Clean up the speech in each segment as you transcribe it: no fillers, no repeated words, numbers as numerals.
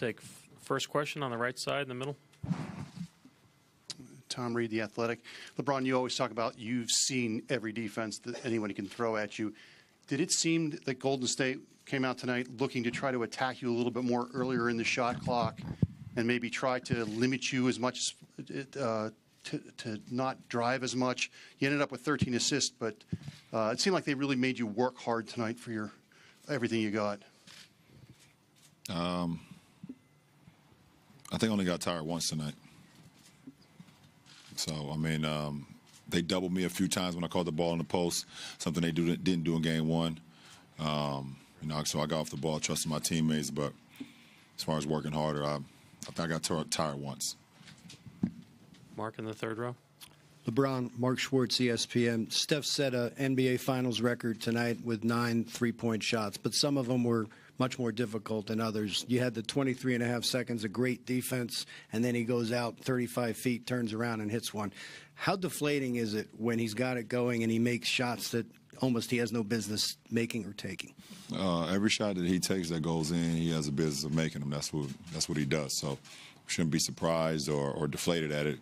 take first question on the right side in the middle. Tom Reed, The Athletic. LeBron, you always talk about you've seen every defense that anyone can throw at you. Did it seem that Golden State came out tonight looking to try to attack you a little bit more earlier in the shot clock and maybe try to limit you as much to not drive as much? You ended up with 13 assists, but it seemed like they really made you work hard tonight for everything you got. I think I only got tired once tonight. So, I mean, they doubled me a few times when I caught the ball in the post, something they didn't do in game one. So I got off the ball trusting my teammates, but as far as working harder, I think I got tired once. Mark in the third row. LeBron, Mark Schwartz, ESPN. Steph set an NBA Finals record tonight with 9 3-point shots, but some of them were much more difficult than others. You had the 23.5 seconds of great defense, and then he goes out 35 feet, turns around, and hits one. How deflating is it when he's got it going and he makes shots that almost he has no business making or taking? Every shot that he takes that goes in, he has a business of making them. That's what he does. So we shouldn't be surprised or deflated at it.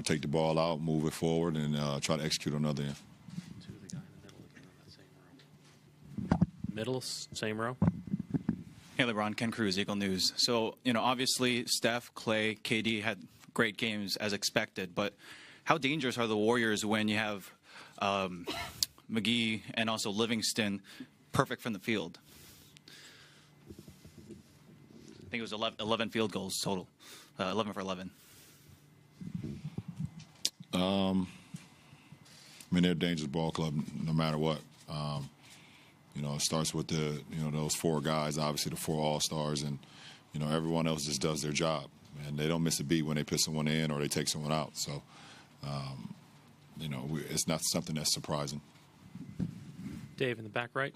Take the ball out, move it forward, and try to execute on the other end. To the guy in the middle again in that same row. Middle, same row. Hey, LeBron, Ken Cruz, Eagle News. So, obviously Steph, Clay, KD had great games as expected, but how dangerous are the Warriors when you have McGee and also Livingston perfect from the field? I think it was 11 field goals total, 11 for 11. They're a dangerous ball club no matter what. It starts with those 4 guys, obviously the 4 All-Stars, and, everyone else just does their job. And they don't miss a beat when they put someone in or they take someone out. So, it's not something that's surprising. Dave in the back right.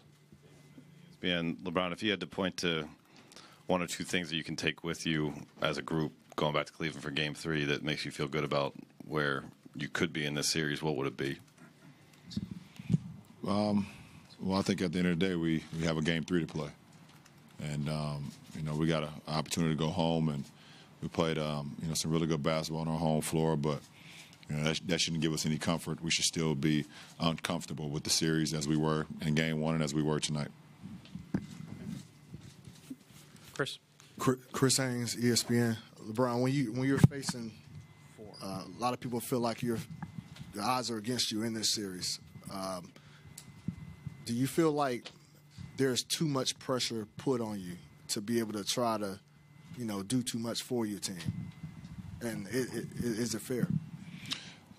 And LeBron, if you had to point to 1 or 2 things that you can take with you as a group going back to Cleveland for Game 3 that makes you feel good about where you could be in this series, what would it be? Well, I think at the end of the day, we have a Game 3 to play. And, we got an opportunity to go home, and we played, some really good basketball on our home floor, but, that shouldn't give us any comfort. We should still be uncomfortable with the series as we were in Game 1 and as we were tonight. Chris Haynes, ESPN. LeBron, when you're facing, a lot of people feel like the odds are against you in this series. Do you feel like there's too much pressure put on you to be able to try to, do too much for your team? And is it fair?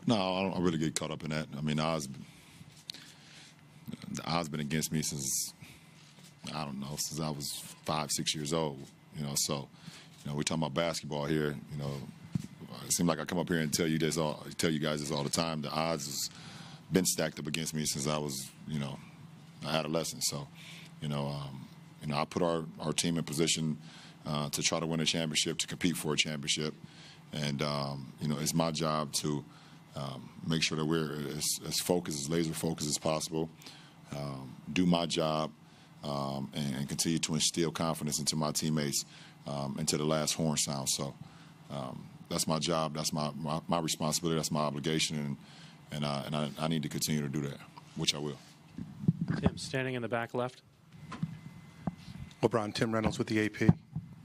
No, I don't really get caught up in that. I mean, the odds been against me since I was 5, 6 years old. So we're talking about basketball here. It seems like I come up here and tell you guys this all the time. The odds has been stacked up against me since I was, adolescent. So, I put our team in position to try to win a championship, to compete for a championship, and it's my job to make sure that we're as focused, as laser focused as possible. Do my job. And continue to instill confidence into my teammates until the last horn sounds. So that's my job. That's my responsibility. That's my obligation, and I need to continue to do that, which I will. Tim, standing in the back left. LeBron, Tim Reynolds with the AP.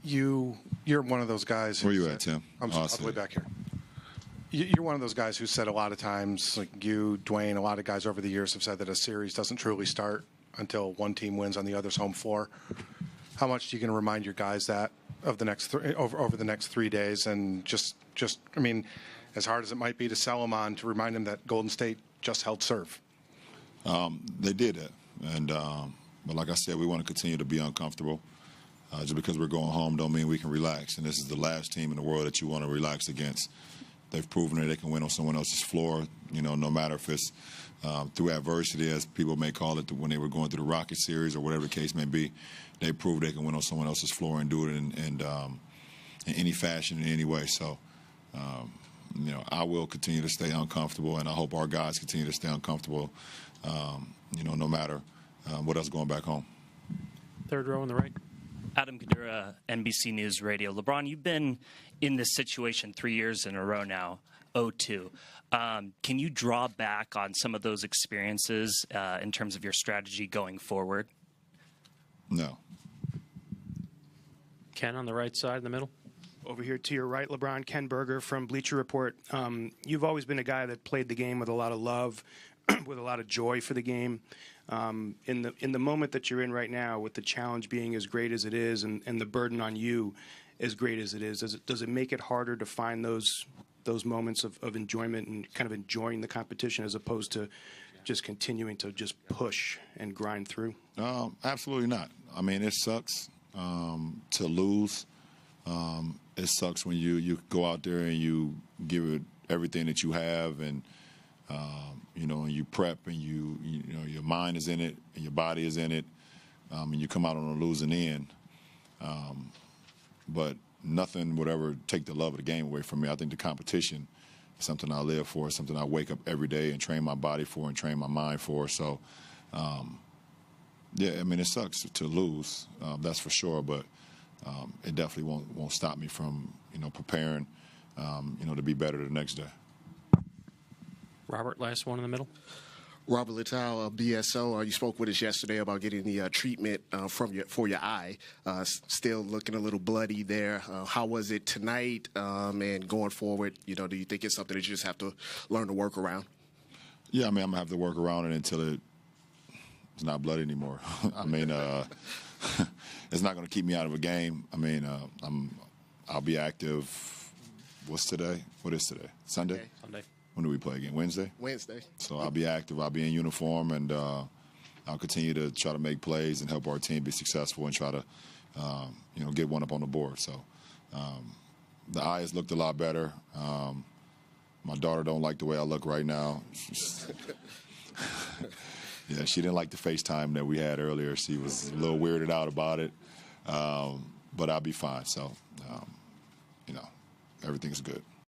You're one of those guys. Where you at, Tim? I'm all the way back here. You're one of those guys who said a lot of times, like you, Dwayne, a lot of guys over the years have said that a series doesn't truly start until one team wins on the other's home floor. How much are you going to remind your guys that of the next over the next 3 days, and just I mean, as hard as it might be to sell them on, to remind them that Golden State just held serve? They did that, and but like I said, we want to continue to be uncomfortable. Just because we're going home don't mean we can relax, and this is the last team in the world that you want to relax against. They've proven that they can win on someone else's floor, no matter if it's through adversity, as people may call it, when they were going through the Rocket series or whatever the case may be. They proved they can win on someone else's floor and do it in any fashion, in any way. So, I will continue to stay uncomfortable, and I hope our guys continue to stay uncomfortable, no matter what else going back home. Third row on the right. Adam Kadura, NBC News Radio. LeBron, you've been in this situation 3 years in a row now, 0-2. Can you draw back on some of those experiences in terms of your strategy going forward? No. Ken on the right side in the middle. Over here to your right, LeBron, Ken Berger from Bleacher Report. You've always been a guy that played the game with a lot of love, with a lot of joy for the game. In the moment that you're in right now, with the challenge being as great as it is and the burden on you as great as it is, does it make it harder to find those moments of enjoyment and kind of enjoying the competition as opposed to just continuing to just push and grind through? Absolutely not. I mean, it sucks to lose. It sucks when you go out there and you give it everything that you have, and and you prep, and you know your mind is in it and your body is in it, and you come out on a losing end. But nothing would ever take the love of the game away from me. I think the competition is something I live for, something I wake up every day and train my body for and train my mind for. So, yeah, I mean, it sucks to lose, that's for sure, but it definitely won't stop me from, preparing, to be better the next day. Robert, last one in the middle. Robert Littal, BSO. You spoke with us yesterday about getting the treatment for your eye. Still looking a little bloody there. How was it tonight and going forward? Do you think it's something that you just have to learn to work around? Yeah, I mean, I'm going to have to work around it until it's not bloody anymore. I mean, it's not going to keep me out of a game. I mean, I'll be active. What's today? What is today? Sunday? Okay. Sunday. When do we play again? Wednesday? Wednesday. So I'll be active. I'll be in uniform, and I'll continue to try to make plays and help our team be successful and try to, get one up on the board. So the eyes looked a lot better. My daughter don't like the way I look right now. Yeah, she didn't like the FaceTime that we had earlier. She was a little weirded out about it. But I'll be fine. So, everything's good.